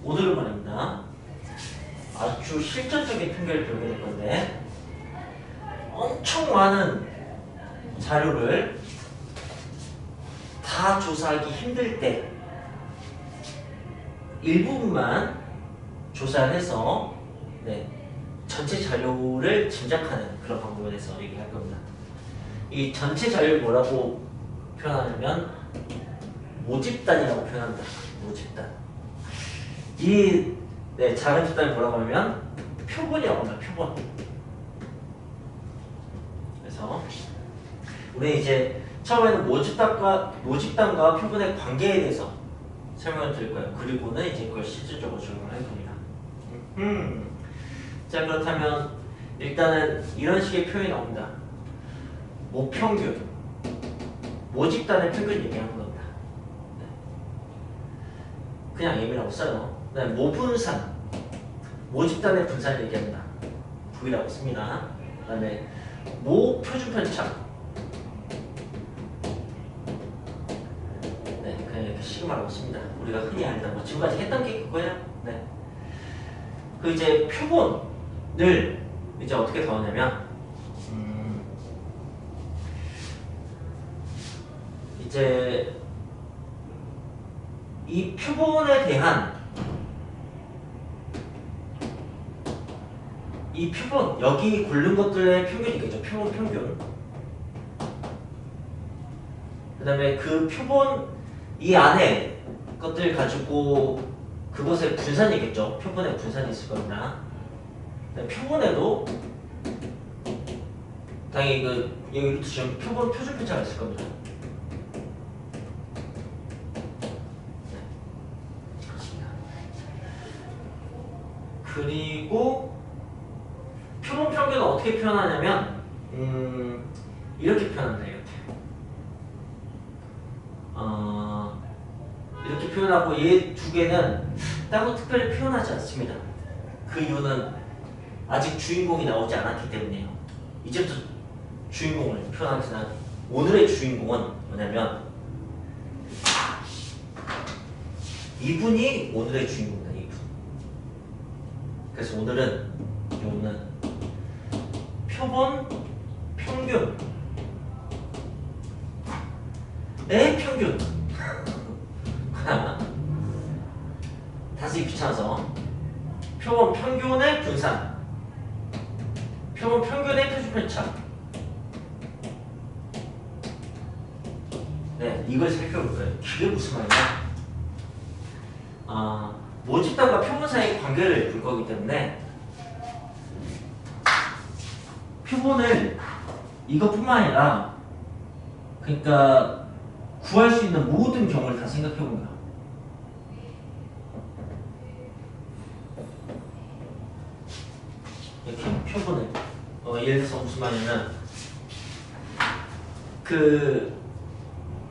오늘은 말입니다. 아주 실전적인 편견을 배우게 될 건데 엄청 많은 자료를 다 조사하기 힘들 때 일부분만 조사를 해서 전체 자료를 짐작하는 그런 방법에 대해서 얘기할 겁니다. 이 전체 자료를 뭐라고 표현하냐면 모집단이라고 표현합니다. 모집단. 이 작은 집단을 뭐라고 하면 표본이라고 합니다. 표본. 그래서 우리 이제 처음에는 모집단과 표본의 관계에 대해서 설명을 드릴 거예요. 그리고는 이제 그걸 실질적으로 적용을 할 겁니다. 자, 그렇다면 일단은 이런 식의 표현이 나옵니다. 모평균, 모집단의 평균 얘기하는 겁니다. 그냥 M이라고 써요. 그다음에 모분산, 모집단의 분산을 얘기합니다. V라고 씁니다. 그다음에 모표준편차, 그냥 이렇게 시그마라고 씁니다. 우리가 흔히 알던 거 지금까지 했던 게 그거예요. 그 이제 표본을 이제 어떻게 더하냐면 이제 이 표본에 대한 이 표본 여기 고른 것들의 평균이겠죠. 표본 평균. 그 다음에 그 표본 이 안에 것들 가지고 그것의 분산이겠죠. 표본의 분산이 있을 겁니다. 표본에도 당연히 여기부터 지금 표본 표준 편차가 있을 겁니다. 그리고 표본 평균은 어떻게 표현하냐면 이렇게 표현한다. 이렇게 표현하고 얘 두 개는 따로 특별히 표현하지 않습니다. 그 이유는 아직 주인공이 나오지 않았기 때문이에요. 이제부터 주인공을 표현하지만 오늘의 주인공은 뭐냐면 이분이 오늘의 주인공이다. 이분. 그래서 오늘은 표본 평균의 평균. 다시 귀찮아서 표본 평균의 분산, 표본 평균의 표준편차. 이걸 살펴볼 거예요. 그게 무슨 말이냐? 모집단과 표본 사이의 관계를 볼 거기 때문에 표본을 이것뿐만 아니라 그러니까 구할 수 있는 모든 경우를 다 생각해 본 거야. 이렇게 표본을 예를 들어서 무슨 말이냐면 그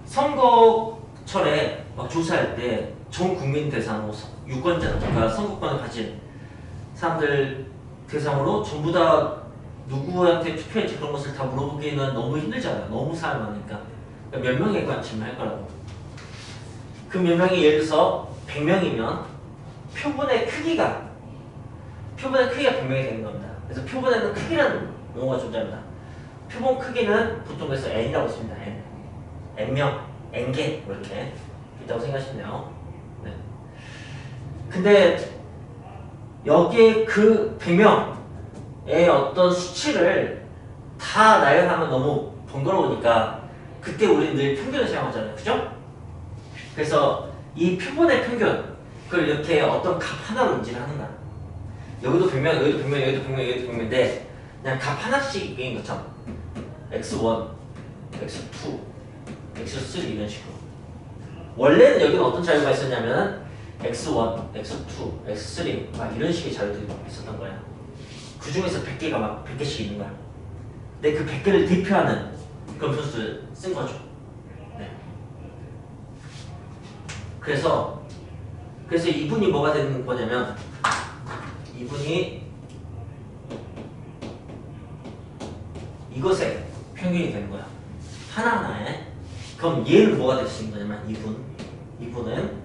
선거철에 막 조사할 때 전 국민 대상으로 유권자, 그러니까 선거권을 가진 사람들 대상으로 전부 다 누구한테 투표했지 그런 것을 다 물어보기는 너무 힘들잖아요. 너무 사람이 많으니까. 그러니까 몇 명에 관심을 할 거라고. 그 몇 명이 예를 들어서 100명이면 표본의 크기가 100명이 되는 겁니다. 그래서 표본에는 크기라는 용어가 존재합니다. 표본 크기는 보통 그래서 n이라고 씁니다. n명, n개 이렇게 있다고 생각하시면 돼요. 근데 여기에 그 100명의 어떤 수치를 다 나열하면 너무 번거로우니까 그때 우리는 늘 평균을 사용하잖아요. 그죠? 그래서 이 표본의 평균 그걸 이렇게 어떤 값 하나로 인지를 하는 거야. 여기도 100명, 여기도 100명, 여기도 100명, 여기도 100명인데 그냥 값 하나씩인 것처럼 x1, x2, x3 이런 식으로. 원래는 여기는 어떤 자료가 있었냐면 x1, x2, x3 막 이런 식의 자료들이 있었던 거야. 그 중에서 100개가 막 100개씩 있는 거야. 근데 그 100개를 대표하는 그런 표수를 쓴 거죠. 그래서 이분이 뭐가 되는 거냐면 이분이 이것의 평균이 되는 거야. 하나하나에. 그럼 얘는 뭐가 될 수 있는 거냐면 이분은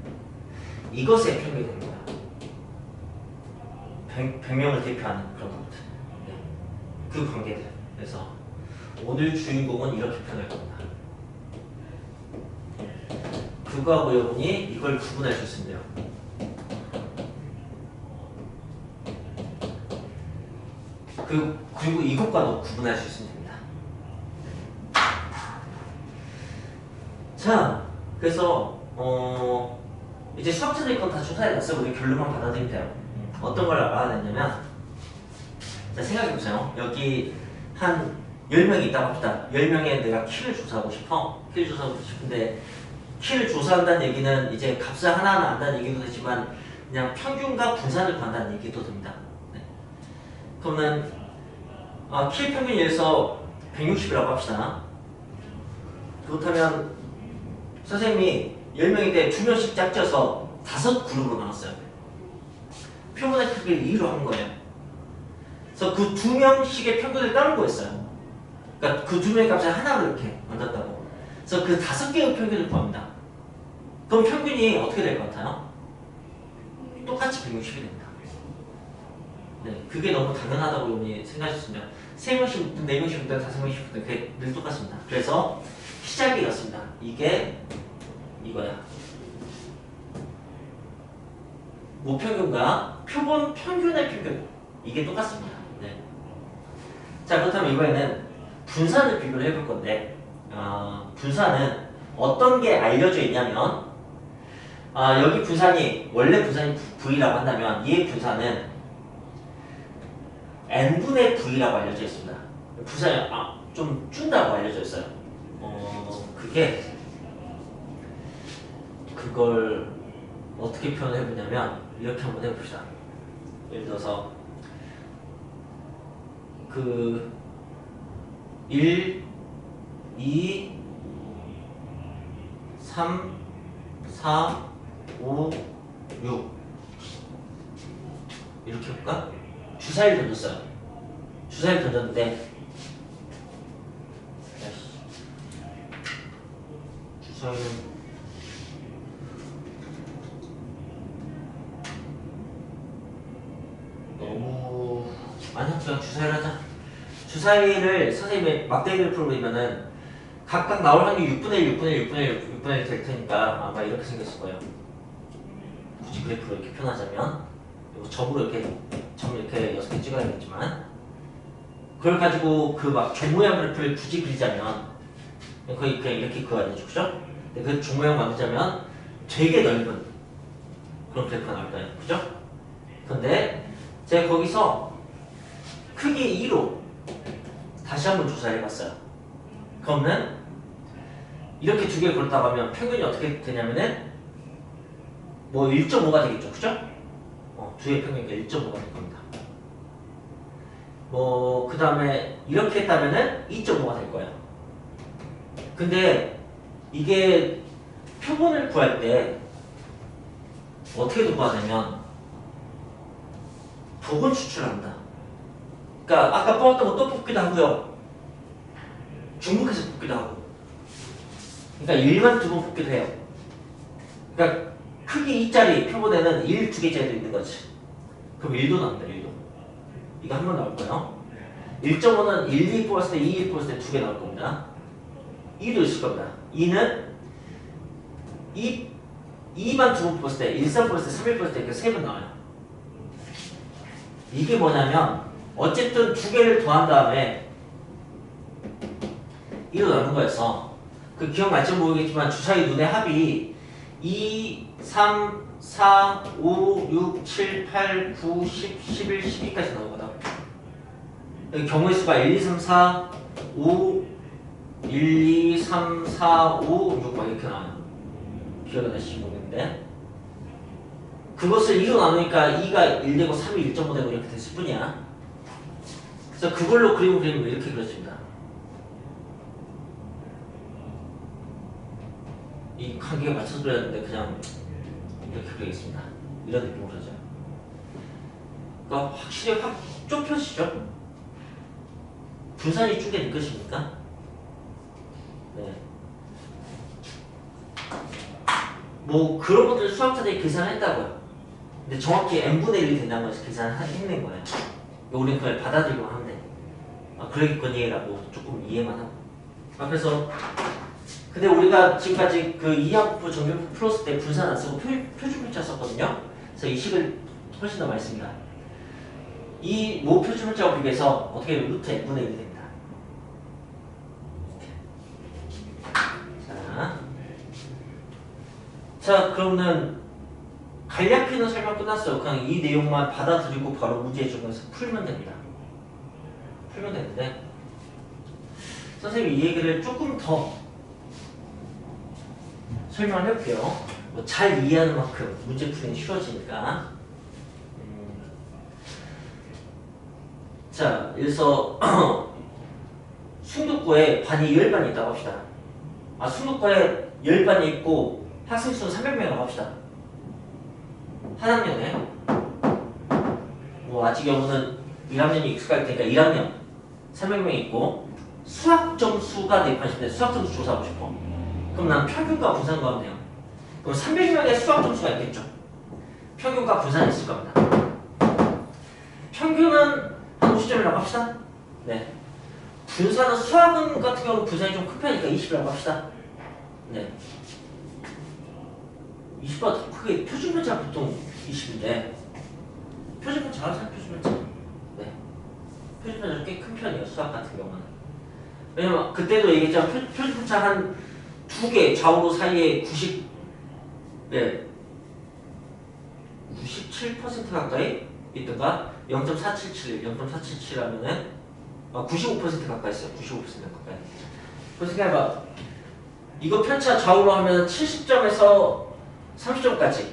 이것의 평균이 되는 거야. 100명을 대표하는 그런 것들. 네. 그 관계들. 그래서 오늘 주인공은 이렇게 표현할 겁니다. 그거하고 여러분이 이걸 구분할 수 있으면 돼요. 그리고 이것과도 구분할 수 있으면 됩니다. 자, 그래서 이제 수학자들이 건 다 조사해놨어요. 우리 결론만 받아들이면 돼요. 어떤 걸 알아냈냐면, 자, 생각해보세요. 여기 한 10명이 있다고 합시다. 10명에 내가 키를 조사하고 싶어. 키를 조사하고 싶은데, 키를 조사한다는 얘기는 이제 값을 하나하나 안다는 얘기도 되지만, 그냥 평균과 분산을 구한다는 얘기도 됩니다. 네. 그러면, 키 평균이 예서 160이라고 합시다. 그렇다면, 선생님이 10명인데 2명씩 짝져서 5그룹으로 나눴어요. 표본의 크기를 2로 한 거예요. 그래서 그 2명씩의 평균을 따는 거였어요. 그러니까 그 2명의 값을 하나로 이렇게 만졌다고. 그래서 그 5개의 평균을 구합니다. 그럼 평균이 어떻게 될 것 같아요? 똑같이 160이 됩니다. 네, 그게 너무 당연하다고 여러분이 생각하셨으면 3명씩 붙든 4명씩 붙든 5명씩 붙든 그게 늘 똑같습니다. 그래서 시작이 이렇습니다. 이게 이거야. 모평균과 표본 평균의 평균. 이게 똑같습니다. 네. 자, 그렇다면 이번에는 분산을 비교를 해볼 건데, 분산은 어떤 게 알려져 있냐면, 여기 분산이, 원래 분산이 V라고 한다면, 이 분산은 N분의 V라고 알려져 있습니다. 분산이 좀 준다고 알려져 있어요. 그걸 어떻게 표현해 보냐면 이렇게 한번 해봅시다. 예를 들어서 1, 2, 3, 4, 5, 6 이렇게 해볼까? 주사위를 던졌어요. 주사위를 던졌는데 주사위는 아니야, 그냥 주사위를 하자. 주사위를 선생님의 막대기를 풀어보면은 각각 나올 확률이 6분의 1, 6분의 1, 6분의 1, 6분의 1 될 테니까 아마 이렇게 생겼을 거예요. 굳이 그래프로 이렇게 표현하자면 그리고 점으로 이렇게 점을 이렇게 6개 찍어야겠지만 그걸 가지고 그 막 종모양 그래프를 굳이 그리자면 거의 그냥 이렇게 그어야 되죠, 그죠? 근데 그 종모양 만들자면 되게 넓은 그런 그래프가 나올 거예요, 그죠? 근데 제가 거기서 크기 2로 다시 한번 조사를 해봤어요. 그러면 이렇게 두 개를 걸었다고 하면 평균이 어떻게 되냐면은 뭐 1.5가 되겠죠, 그죠? 두 개의 평균이 1.5가 될 겁니다. 뭐 그 다음에 이렇게 했다면은 2.5가 될 거예요. 근데 이게 표본을 구할 때 어떻게 구하냐면 복은 추출합니다. 그러니까 아까 뽑았던 거 또 뽑기도 하고요. 중복해서 뽑기도 하고. 그러니까 1만 2번 뽑기도 해요. 그러니까 크기 2짜리 표본에는 1, 2개짜리도 있는 거지. 그럼 1도 나옵니다. 1도. 이거 한 번 나올 거예요. 1.5는 1, 2 뽑았을 때 2, 1 뽑았을 때 2개 나올 겁니다. 2도 있을 겁니다. 2는 2만 2번 뽑았을 때 1, 3 뽑았을 때 3, 1 뽑았을 때 이렇게 3번 나와요. 이게 뭐냐면 어쨌든 두 개를 더한 다음에 1로 나눈 거였어. 그 기억날지 모르겠지만 주사위 눈의 합이 2, 3, 4, 5, 6, 7, 8, 9, 10, 11, 12까지 나오거든. 여기 경우의 수가 1, 2, 3, 4, 5, 1, 2, 3, 4, 5, 6 막 이렇게 나와요. 기억이 나실지 모르겠는데 그것을 2로 나누니까 2가 1 되고 3이 1.5 되고 이렇게 됐을 뿐이야. 그래서 그걸로 그리고 그리면 이렇게 그려집니다. 이 관계가 맞춰서 그렸는데 그냥 이렇게 그리겠습니다. 이런 느낌으로 그려져요. 그러니까 확실히 확 좁혀지죠? 분산이 쭉 게 느껴집니까? 네. 뭐 그런 것들 수학자들이 계산을 했다고요. 근데 정확히 n분의 1이 된다는 것을 계산해낸 거예요. 우리는 그걸 받아들이고 하면 돼. 그러겠거니라고 조금 이해만 하고. 그래서 근데 우리가 지금까지 그 이하부프 정규부프 풀었을 때 분산 안 쓰고 표준문자 썼거든요. 그래서 이 식을 훨씬 더 많이 씁니다. 이 모표준문자와 비교해서 어떻게 루트 n분의 1이 됩니다. 자 그러면 간략히는 설명 끝났어요. 그냥 이 내용만 받아들이고 바로 문제에 적용해서 풀면 됩니다. 풀면 되는데 선생님이 이 얘기를 조금 더 설명을 해볼게요. 뭐 잘 이해하는 만큼 문제 풀이는 쉬워지니까. 자, 그래서 숭독고에 반이 10반이 있다고 합시다. 숭독고에 10반이 있고 학생 수는 300명이라고 합시다. 한 학년에 뭐 아직 영어는 1학년이 익숙할 테니까 1학년 300명이 있고 수학 점수가 대입하실 때 수학 점수 조사하고 싶어. 그럼 난 평균과 분산과 하면 돼요. 그럼 300명의 수학 점수가 있겠죠. 평균과 분산이 있을 겁니다. 평균은 한 50점이라고 합시다. 네. 분산은 수학은 같은 경우는 분산이 좀 큰 편이니까 20이라고 합시다. 네. 20보다 더 크게 표준문자가 보통 20인데 표준문자 알아서 표준문자. 네. 표준문자가 꽤 큰 편이에요. 수학 같은 경우는. 왜냐면 그때도 얘기했지만 표준문자 한 2개 좌우로 사이에 97% 가까이 있던가 0.477 하면은 95% 가까이 있어요. 95% 가까이. 그래서 생각해봐. 이거 편차 좌우로 하면 70점에서 30점까지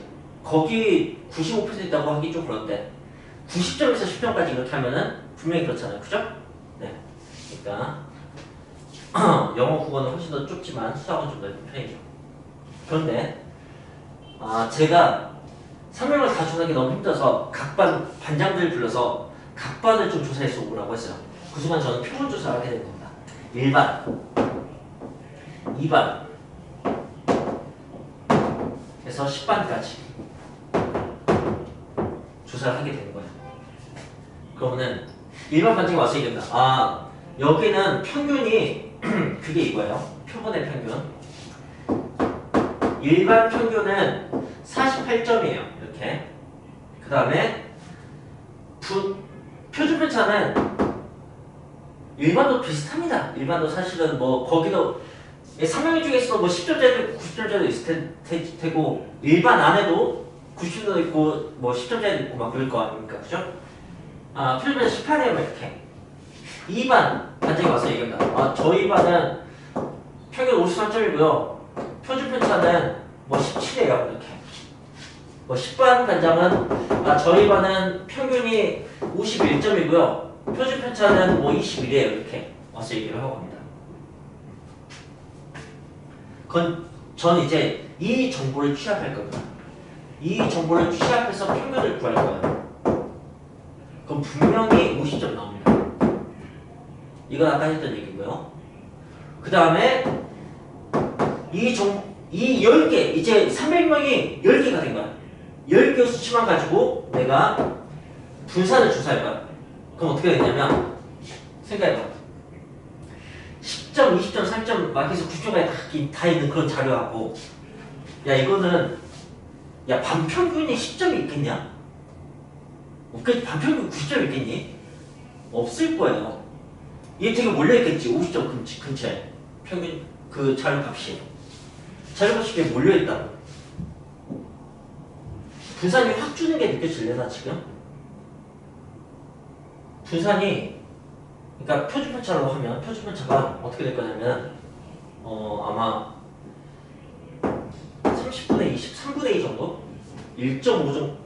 거기 95% 있다고 하기 좀 그런데 90점에서 10점까지 이렇게 하면은 분명히 그렇잖아요. 그죠? 네. 그러니까 영어 국어는 훨씬 더 좁지만 수학은 좀 넓은 편이죠. 그런데 제가 3명을 다 조사하기 너무 힘들어서 각 반장들 불러서 각 반을 좀 조사해서 오라고 했어요. 그 순간 저는 표본 조사를 하게 된 겁니다. 1반, 2반, 그래서 10반까지 조사를 하게 되는 거예요. 그러면은 일반 반장이 와서 얘기한다. 여기는 평균이 그게 이거예요. 표본의 평균. 일반 평균은 48점이에요. 이렇게. 그 다음에 표준 편차는 일반도 비슷합니다. 일반도 사실은 뭐 거기도 3명이 중에서도 뭐 10점짜리, 90점짜리도 있을 테고 일반 안에도 90점도 있고 뭐 10점짜리도 있고 막 그럴 거 아닙니까? 그죠? 표준 편차 18이에요. 이렇게. 2반 반장이 와서 얘기합니다. 저희 반은 평균 53점이고요. 표준 편차는 뭐 17이에요. 이렇게. 뭐 10반 반장은 저희 반은 평균이 51점이고요. 표준 편차는 뭐 21이에요. 이렇게 와서 얘기를 하고 갑니다. 전 이제 이 정보를 취합할 겁니다. 이 정보를 취합해서 평균을 구할 거예요. 그럼 분명히 50점 나옵니다. 이건 아까 했던 얘기고요. 그 다음에 이 10개, 이제 300명이 10개가 된 거야. 10개 수치만 가지고 내가 분산을 조사할 거야. 그럼 어떻게 되냐면, 생각해봐. 10점, 20점, 30점 막 해서 90점까지 다 있는 그런 자료하고, 야, 이거는, 반평균이 10점이 있겠냐? 반평균 90점 있겠니? 없을 거예요. 이게 되게 몰려있겠지. 50점 근처에. 평균 그 자료값이. 자료값이 몰려있다고. 분산이 확 주는 게 느껴질래나 지금? 분산이 그러니까 표준편차로 하면 표준편차가 어떻게 될 거냐면 아마 30분의 20, 3분의 2 정도? 1.5 정도?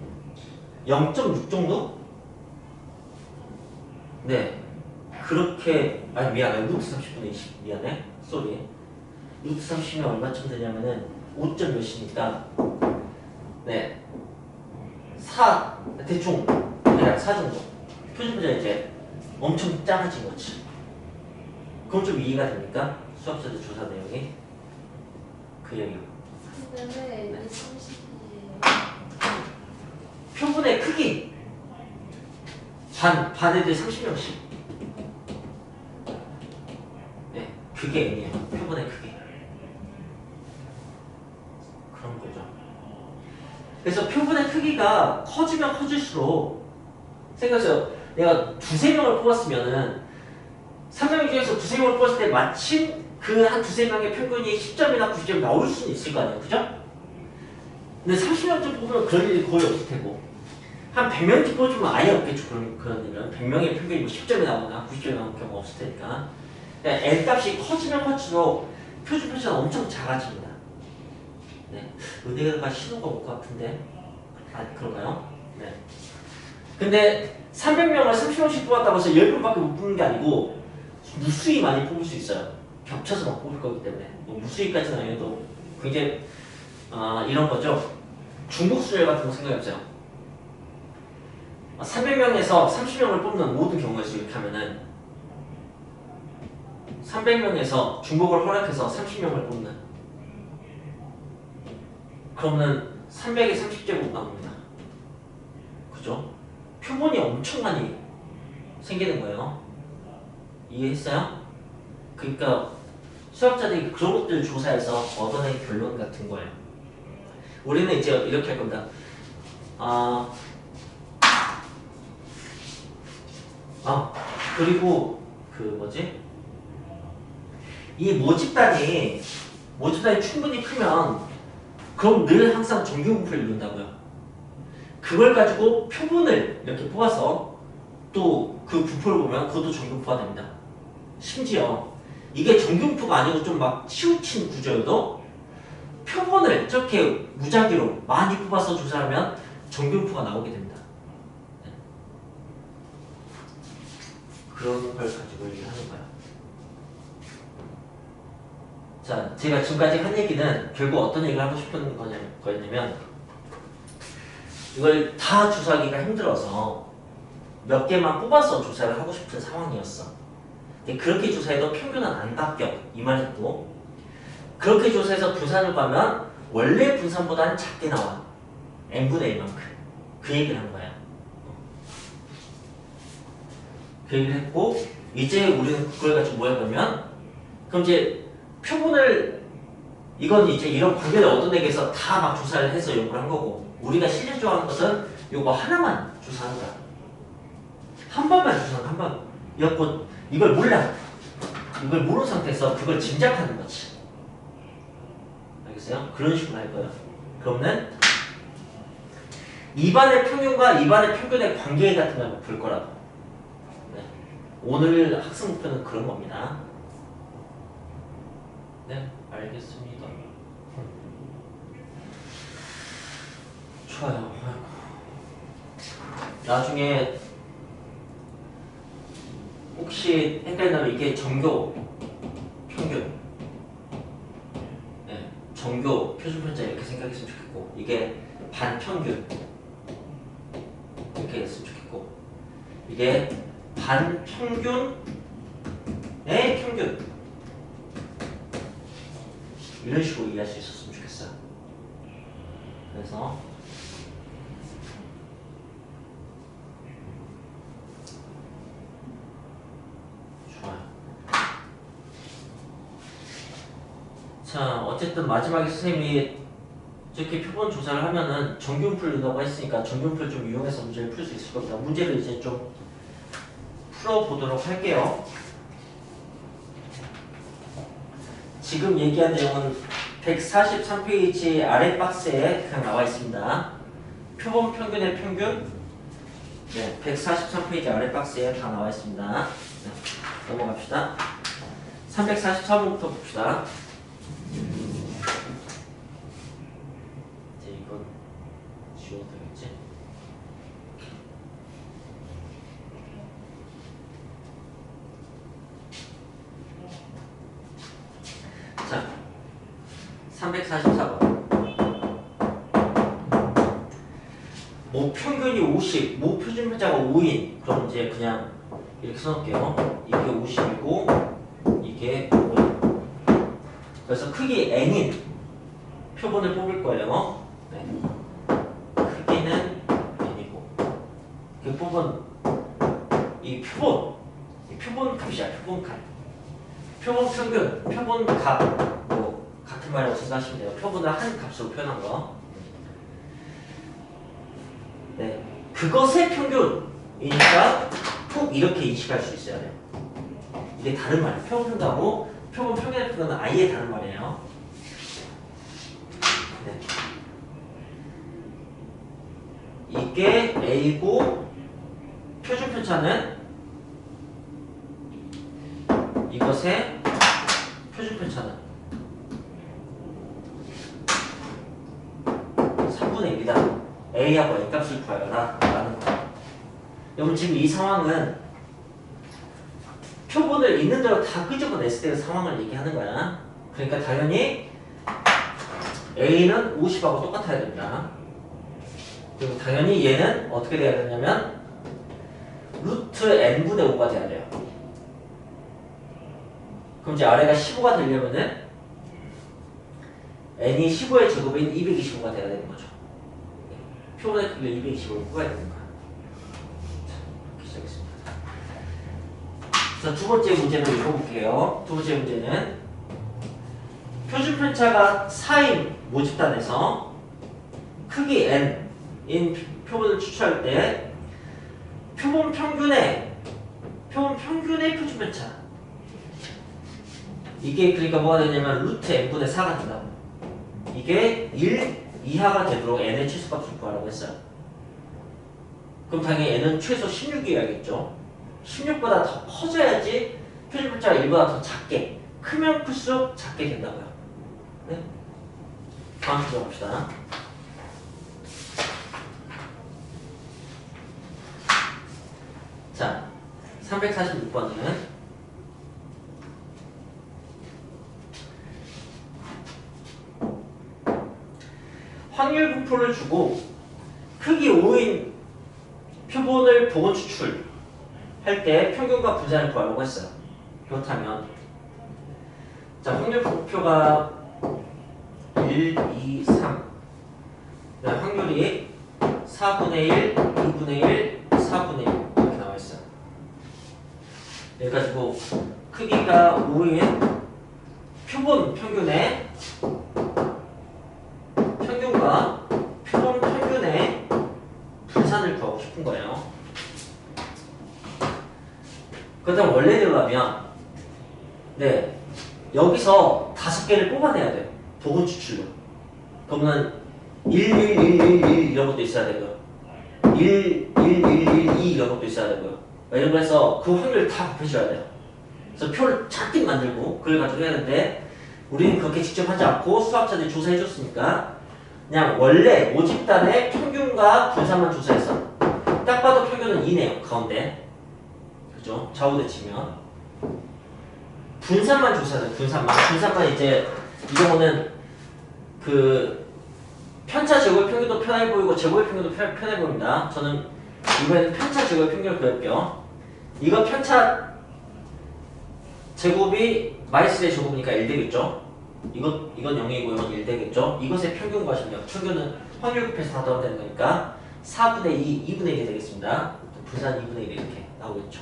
0.6 정도? 네. 그렇게 미안해. 루트 30분의 20 미안해. 쏘리. 루트 30이 얼마쯤 되냐면은 5점 몇이니까 네. 4 대충 그냥 4 정도. 표준문자 이제 엄청 작아진 거지. 그럼 좀 이해가 됩니까? 수학자들 조사 내용이 그 얘기고. 근데 왜 30이에요? 표본의 크기 반 애들 30명씩. 네, 그게 N이에요. 표본의 크기. 그런 거죠. 그래서 표본의 크기가 커지면 커질수록 생각해서 내가 두세 명을 뽑았으면은 3명 중에서 두세 명을 뽑았을 때 마침 그 한 두세 명의 평균이 10점이나 90점 나올 수는 있을 거 아니에요. 그죠? 근데 30명쯤 뽑으면 그런 일이 거의 없을 테고 한 100명쯤 뽑으면 아예 없겠죠. 그런 일은 100명의 평균이 뭐 10점이 나오거나 90점이 나오는 경우가 없을 테니까 그러니까 N값이 커지면 커질수록 표준 편차는 엄청 작아집니다. 네. 은혜가 신호가 올 것 같은데 그런가요? 네. 근데 300명을 30명씩 뽑았다고 해서 10명밖에 못 뽑는 게 아니고 무수히 많이 뽑을 수 있어요. 겹쳐서 막 뽑을 거기 때문에 뭐 무수히까지는 아니어도 굉장히 이런 거죠. 중복수열 같은 거 생각해보세요. 300명에서 30명을 뽑는 모든 경우에서 이렇게 하면은 300명에서 중복을 허락해서 30명을 뽑는 그러면 300에 30제곱 나옵니다. 그죠? 표본이 엄청 많이 생기는 거예요. 이해했어요? 그러니까 수학자들이 그런 것들을 조사해서 얻어낸 결론 같은 거예요. 우리는 이제 이렇게 할 겁니다. 그리고 그 뭐지? 이 모집단이 충분히 크면 그럼 늘 항상 정규분포를 이룬다고요. 그걸 가지고 표본을 이렇게 뽑아서 또 그 분포를 보면 그것도 정규분포가 됩니다. 심지어 이게 정규분포가 아니고 좀 막 치우친 구조여도 표본을 저렇게 무작위로 많이 뽑아서 조사하면 정규분포가 나오게 됩니다. 네. 그런 걸 가지고 얘기하는 거야. 자, 제가 지금까지 한 얘기는 결국 어떤 얘기를 하고 싶은 거였냐면 이걸 다 조사하기가 힘들어서 몇 개만 뽑아서 조사를 하고 싶은 상황이었어. 근데 그렇게 조사해도 평균은 안 바뀌어. 이 말도 그렇게 조사해서 분산을 가면 원래 분산보다는 작게 나와. n분의 1만큼. 그 얘기를 한 거야. 그 얘기를 했고 이제 우리는 그걸 가지고 뭐 해보면 그럼 이제 표본을 이건 이제 이런 관계를 얻어내기 위해서 다 막 조사를 해서 연구를 한 거고 우리가 실제 좋아하는 것은 요거 하나만 조사하는 거야. 한 번만 조사하는 한 번. 이걸 몰라. 이걸 모르는 상태에서 그걸 짐작하는 거지. 알겠어요? 그런 식으로 할 거예요. 그러면 입안의 평균과 입안의 평균의 관계 같은 걸 볼 거라고. 네. 오늘 학습 목표는 그런 겁니다. 네, 알겠습니다. 좋아요. 나중에 혹시 헷갈리면 이게 정교 평균, 네, 정교 표준 편차 이렇게 생각했으면 좋겠고 이게 반평균 이렇게 했으면 좋겠고 이게 반평균의 평균 이런 식으로 이해할 수 있었으면 좋겠어요. 그래서 좋아요. 자, 어쨌든 마지막에 선생님이 이렇게 표본 조사를 하면은 정규분포를 넣는다고 했으니까 정규분포를 좀 이용해서 문제를 풀 수 있을 겁니다. 문제를 이제 좀 풀어보도록 할게요. 지금 얘기한 내용은 143페이지 아래 박스에 그냥 나와 있습니다. 표본 평균의 평균, 네, 143페이지 아래 박스에 다 나와 있습니다. 네, 넘어갑시다. 344번부터 봅시다. 이제 이건 지워도 되겠지? 자, 344번. 모 평균이 50, 모 표준 편차가 5인. 그럼 이제 그냥 이렇게 써놓을게요. 이게 50이고 이게 5인. 그래서 크기 n인 표본을 뽑을 거예요. 네. 크기는 n. 그 뽑은 이 표본 값이야. 표본 값. 표본 평균, 표본 값, 뭐 같은 말이라고 생각하시면 돼요. 표본을 한 값으로 표현한 거. 네, 그것의 평균이니까 꼭 이렇게 인식할 수 있어야 돼요. 이게 다른 말이에요. 표본 평균하고 표본 평균의 평균은 아예 다른 말이에요. 네. 이게 A고 표준 편차는 이것의 표준 편차는 3분의 1이다. A하고 A 값을 구하여라 라는 거예요. 여러분 지금 이 상황은 표본을 있는 대로 다 끄집어냈을 때의 상황을 얘기하는 거야. 그러니까 당연히 A는 50하고 똑같아야 됩니다. 그리고 당연히 얘는 어떻게 돼야 되냐면 루트 n분의 5가 돼야 돼요. 그럼 이제 아래가 15가 되려면은 n이 15의 제곱인 225가 돼야 되는 거죠. 표본의 크기를 225로 뽑아야 되는 거야. 자, 이렇게 시작했습니다. 자, 두 번째 문제를 읽어볼게요. 두 번째 문제는 표준 편차가 4인 모집단에서 크기 n인 표본을 추출할 때 표본 평균의 표준 편차 이게 그러니까 뭐가 되냐면 루트 n분의 4가 된다고. 이게 1 이하가 되도록 n의 최소값을 구하라고 했어요. 그럼 당연히 n은 최소 16이어야겠죠. 16보다 더 커져야지 표준 편차가 1보다 더 작게, 크면 클수록 작게 된다고요. 네? 다음 문제 봅시다. 자, 346번은 확률 분포를 주고 크기 5인 표본을 보건 추출할 때 평균과 분산을 구하려고 했어요. 그렇다면 자, 확률 분포가 1, 2, 3 확률이 4분의 1, 2분의 1, 4분의 1 이렇게 나와있어요. 그래가지고 크기가 5인 표본 평균의 평균과 표본 평균의 분산을 구하고 싶은 거예요. 그렇다면 원래대로 하면 네, 여기서 5개를 뽑아내야 돼요. 보건 추출로. 그러면 1, 1, 1, 1, 1 이런 것도 있어야 되고요. 1, 1, 1, 1, 2 이런 것도 있어야 되고요. 이런 거 해서 그 확률을 다 곱해줘야 돼요. 그래서 표를 잔뜩 만들고 그걸 가지고 해야 되는데 우리는 그렇게 직접 하지 않고 수학자들이 조사해줬으니까 그냥 원래 모집단의 평균과 분산만 조사했어. 딱 봐도 평균은 2네요. 가운데. 그죠? 좌우대치면. 분산만 조사해요. 분산만 이제 이 경우는 그 편차 제곱의 평균도 편해 보이고 제곱의 평균도 편해 보입니다. 저는 이번에는 편차 제곱의 평균을 그릴게요. 이거 편차 제곱이 마이너스 1의 제곱이니까 1 되겠죠? 이건 0이고 이건 1 되겠죠? 이것의 평균 구하시면 평균은 확률 곱해서 다 더하면 되는 거니까 4분의 2, 2분의 1이 되겠습니다. 분산 2분의 1 이렇게 나오겠죠.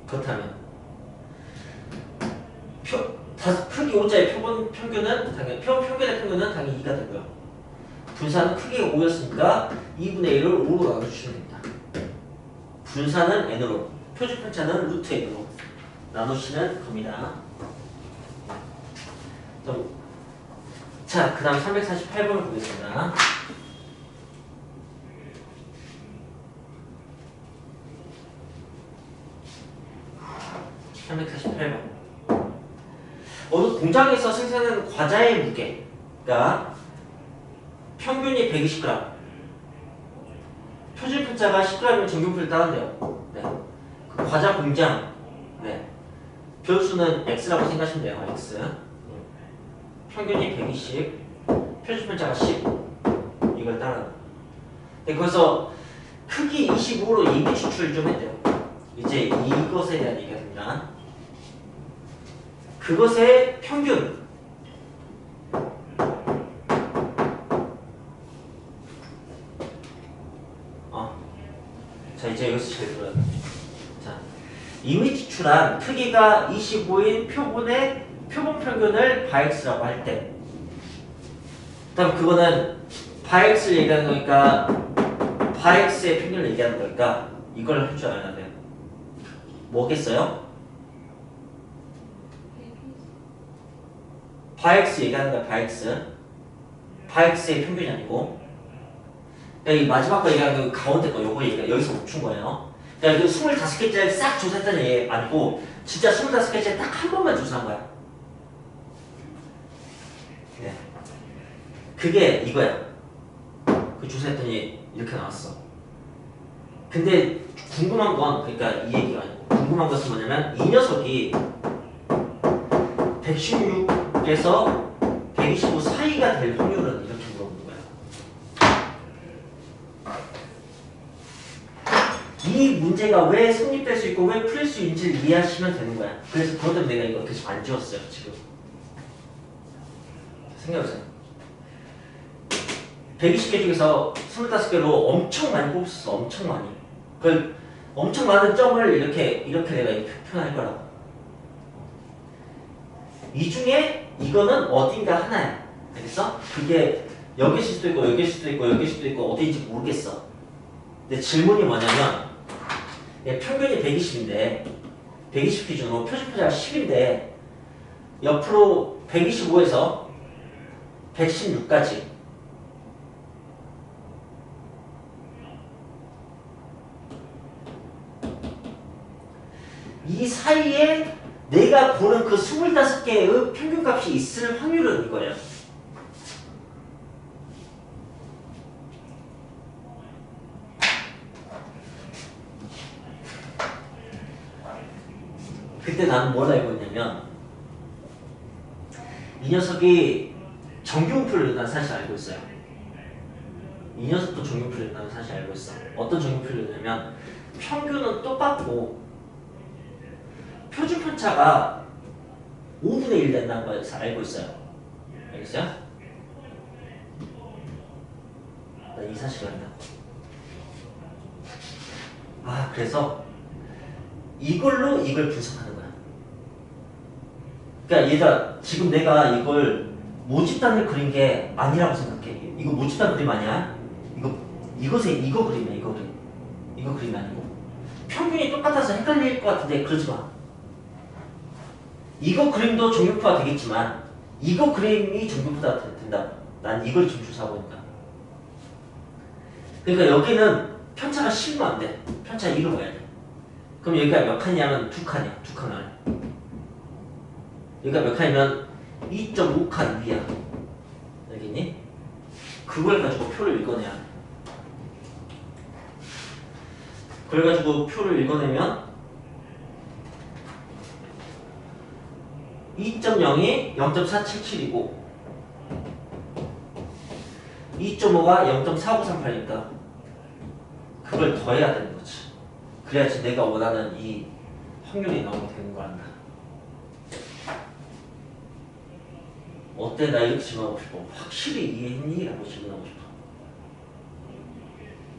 그렇다면 크기 5자의 표본 평균은 당연히 평균의 평균은 당연히 2가 되고요. 분산은 크기가 5였으니까 2분의 1을 5로 나눠주시면 됩니다. 분산은 n으로, 표준 편차는 루트 n으로 나누시는 겁니다. 자, 그 다음 348번을 보겠습니다. 어느 공장에서 생산하는 과자의 무게가 평균이 120g, 표준 편차가 10g이면 정규표를 따는데요. 네. 그 과자 공장, 네. 변수는 x라고 생각하시면 돼요. x. 평균이 120, 표준 편차가 10. 이걸 따라. 네, 거기서 크기 25로 예비 추출을 좀 했대요. 이제 이것에 대한 얘기가 됩니다. 그것의 평균. 자, 이제 여기서 잘 들어요. 자, 이미 지출한 크기가 25인 표본의 표본 평균을 바엑스라고 할 때, 그다음 그거는 바엑스를 얘기하는 거니까 바엑스의 평균을 얘기하는 거니까 이걸 할 줄 알아야 돼요. 뭐겠어요? 바엑스 얘기하는 거야. 바엑스의 평균이 아니고, 이 마지막 거 얘기하는 거 가운데 거 요거 얘기가 여기서 멈춘 거예요. 그러니까 25개짜리 싹 조사했던 얘기 아니고 진짜 25개짜리 딱 한 번만 조사한 거야. 네. 그게 이거야. 그 조사했더니 이렇게 나왔어. 근데 궁금한 건, 그러니까 이 얘기가 아니고 궁금한 것은 뭐냐면 이 녀석이 116에서 125 사이가 될 확률은 이렇게 물어보는 거야. 이 문제가 왜 성립될 수 있고 왜 풀릴 수 있는지를 이해하시면 되는 거야. 그래서 그것 때문에 내가 이거 계속 안 지웠어요. 지금 생각해보세요. 120개 중에서 25개로 엄청 많이 뽑았어. 엄청 많이. 그 엄청 많은 점을 이렇게 내가 이렇게 표현할 거라고. 이 중에 이거는 어딘가 하나야. 알겠어? 그게 여기일 수도 있고 여기일 수도 있고 여기일 수도 있고 어디인지 모르겠어. 근데 질문이 뭐냐면 평균이 120인데 120 기준으로 표준표자가 10인데 옆으로 125에서 116까지 이 사이에 내가 보는 그 25개의 평균값이 있을 확률은 이거예요. 그때 나는 뭘 알고 있냐면 이 녀석이 정규분포를 낸다는 사실 알고 있어요. 이 녀석도 정규분포를 낸다는 사실 알고 있어. 어떤 정규분포를 내냐면 평균은 똑같고 표준 편차가 5분의 1 된다는 걸 알고 있어요. 알겠어요? 나 이 사실을 안다고. 그래서 이걸로 이걸 분석하는 거야. 그러니까 얘들아, 지금 내가 이걸 모집단을 그린 게 아니라고 생각해. 이거 모집단 그림 아니야? 이거 그림이야. 이거 그림이 아니고. 평균이 똑같아서 헷갈릴 것 같은데 그러지 마. 이거 그림도 정규표가 되겠지만 이거 그림이 정규표가 된다. 난 이걸 지금 조사하고 있다. 그러니까 여기는 편차가 10면 안 돼. 편차 1을 봐야 돼. 그럼 여기가 몇 칸이냐면 2칸이야. 2칸 안에. 여기가 몇 칸이면 2.5칸 위야. 알겠니? 그걸 가지고 표를 읽어내야 돼. 그걸 가지고 표를 읽어내면 2.0이 0.477이고 2.5가 0.4938이니까 그걸 더해야 되는 거지. 그래야지 내가 원하는 이 확률이 나오게 되는 거 안다. 어때? 나 이렇게 질문하고 싶어. 확실히 이해했니? 라고 질문하고 싶어.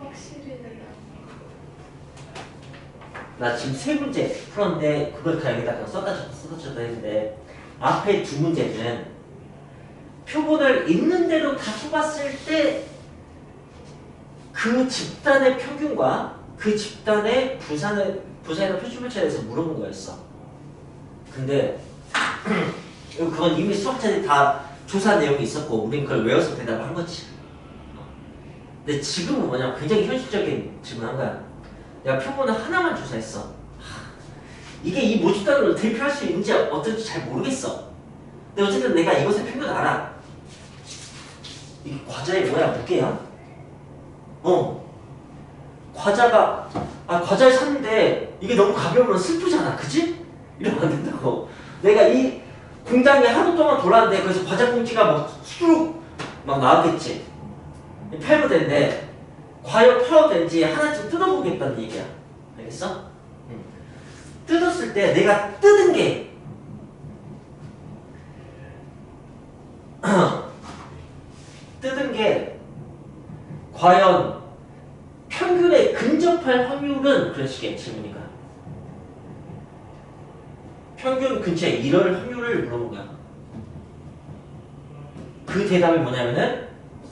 확실히는 나 지금 3문제 풀었는데 그걸 다 여기다가 써다 했는데 앞에 2문제는 표본을 있는 대로 다 뽑았을 때 그 집단의 평균과 그 집단의 부산이나 표준편차에 대해서 물어본 거였어. 근데 그건 이미 수업자들이 다 조사 내용이 있었고 우린 그걸 외워서 대답을 한 거지. 근데 지금은 뭐냐, 굉장히 현실적인 질문한 거야. 내가 표본을 하나만 조사했어. 이게 이 모집단으로 대표할 수 있는지 어떨지 잘 모르겠어. 근데 어쨌든 내가 이것의 평균 알아. 이게 과자의 뭐야? 무게야? 과자를 샀는데 이게 너무 가벼우면 슬프잖아. 그치? 이러면 안 된다고. 내가 이 공장에 하루 동안 돌았는데 그래서 과자 봉지가 막 수룩 막 나왔겠지. 팔면 되는데 과연 팔아도 되는지 하나쯤 뜯어보겠다는 얘기야. 알겠어? 뜯었을 때 내가 뜯은 게 과연 평균에 근접할 확률은 그러시게 질문이가. 평균 근처에 이럴 확률을 물어본 거야. 그 대답이 뭐냐면은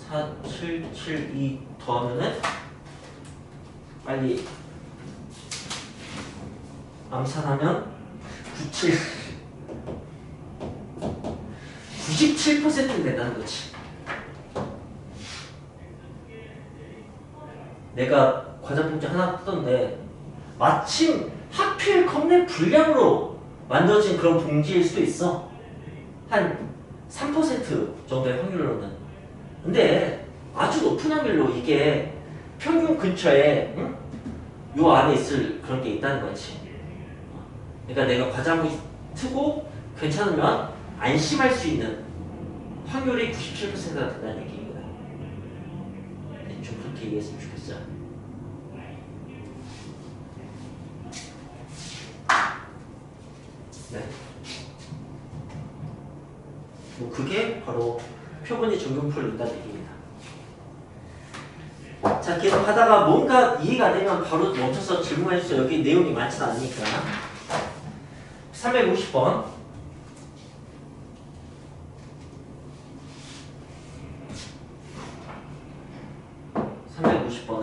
4772 더하면은 빨리 암산하면 97% 된다는 거지. 내가 과자 봉지 하나 뜯었는데 마침 하필 컵내 분량으로 만들어진 그런 봉지일 수도 있어. 한 3% 정도의 확률로는. 근데 아주 높은 확률로 이게 평균 근처에 응? 요 안에 있을 그런 게 있다는 거지. 그러니까 내가 과자 봉지 트고 괜찮으면 안심할 수 있는 확률이 97%가 된다는 얘기입니다. 좀 그렇게 이해했으면 좋겠어요. 네. 뭐 그게 바로 표본이 정근풀을 있다는 얘기입니다. 자, 계속 하다가 뭔가 이해가 안 되면 바로 멈춰서 질문해 주세요. 여기 내용이 많진 않으니까. 350번.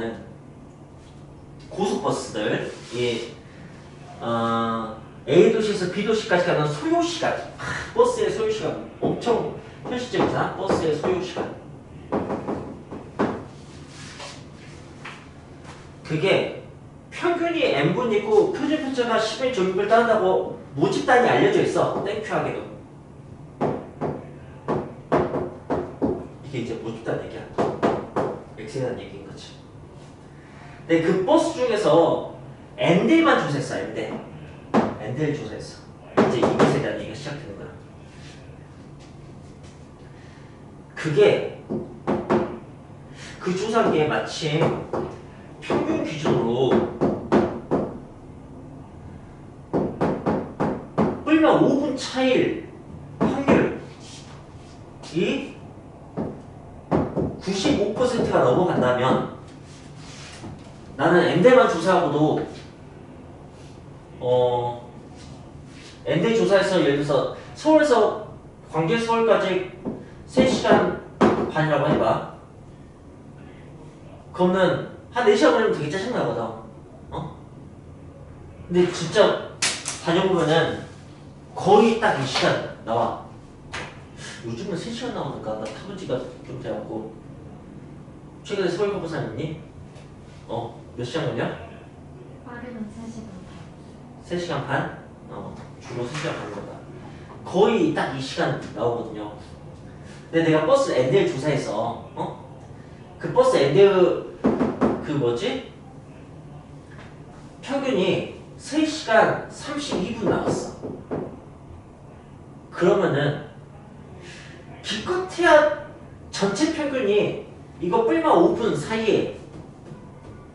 은 고속버스들 A 도시에서 B 도시까지 가는 소요 시간. 버스의 소요 시간 엄청 현실적이잖아. 버스의 소요 시간. 그게 평균이 n분이고 표준 편차가 10의 조립을 따른다고 모집단이 알려져 있어. 땡큐하게도. 이게 이제 모집단 얘기야. X에 대한 얘기인 거지. 근데 그 버스 중에서 N대만 조사했어. N대를 조사했어. 이제 이것에 대한 얘기가 시작되는 거야. 그게 그 조사한 게 마침 평균 기준으로 불면 5분 차일 확률이 95%가 넘어간다면 나는 N대만 조사하고도 N대 조사에서 예를 들어서 서울에서 광주에서 서울까지 3시간 반이라고 해봐. 그러면 한 4시간 걸리면 되게 짜증나거든. 근데 진짜 다녀보면은 거의 딱 2시간 나와. 요즘은 3시간 나오니까 나 타본 지가 좀 돼갖고. 최근에 서울 가본 사람 있니? 몇 시간 걸려? 빠르면 3시간 반. 3시간 반? 주로 3시간 반 거다. 거의 딱 2시간 나오거든요. 근데 내가 버스 N대를 조사해서 그 버스 N대 평균이 3시간 32분 나왔어. 그러면은 기껏해야 전체 평균이 이거 뿔만 5분 사이에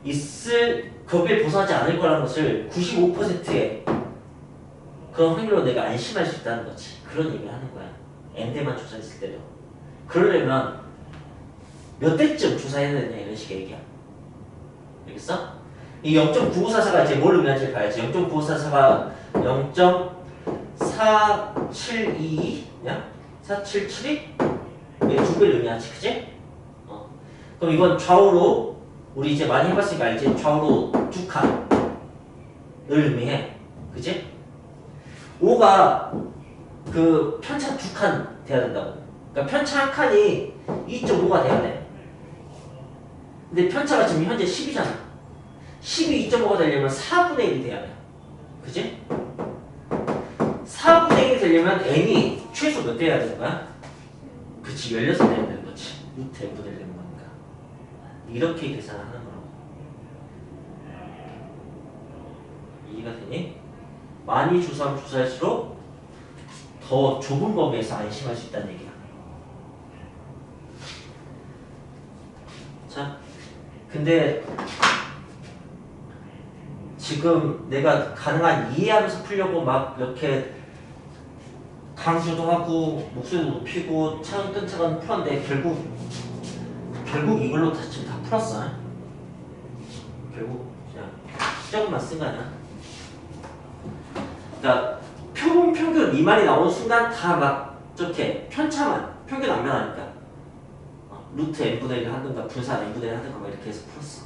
있을 거기에 벗어나지 않을 거라는 것을 95%의 그런 확률로 내가 안심할 수 있다는 거지. 그런 얘기를 하는 거야. N대만 조사했을 때도. 그러려면 몇 대쯤 조사해야 되냐 이런 식의 얘기야. 알겠어? 이 0.9544가 이제 뭘 의미하는지 봐야지. 0.9544가 0.4722냐? 4772? 이게 2배를 의미하지, 그지? 그럼 이건 좌우로 우리 이제 많이 해봤으니까 알지? 좌우로 2칸을 의미해. 그지? 5가 그 편차 2칸 돼야 된다고. 그러니까 편차 한 칸이 2.5가 돼야 돼. 근데 편차가 지금 현재 10이잖아. 10이 2.5가 되려면 4분의 1이 돼야 돼. 그지? 4분의 1이 되려면 n이 최소 몇 돼야 되는 거야? 그치, 16 돼야 되는 거지. 루트 n분의 1 되는 거니까. 이렇게 계산을 하는 거라고. 이해가 되니? 많이 조사하면 조사할수록 더 좁은 범위에서 안심할 수 있다는 얘기야. 자, 근데 지금 내가 가능한 이해하면서 풀려고 막 이렇게 강조도 하고 목소리도 높이고 차근차근 풀었는데 결국 이걸로 지금 다 풀었어. 결국 그냥 시작만 쓴 거 아니야? 그러니까 표본 평균 미만이 나오는 순간 다 막 저렇게 편차만 평균 안 변하니까 루트 n분의 1 하든가 분산 n분의 1 하든가 막 이렇게 해서 풀었어.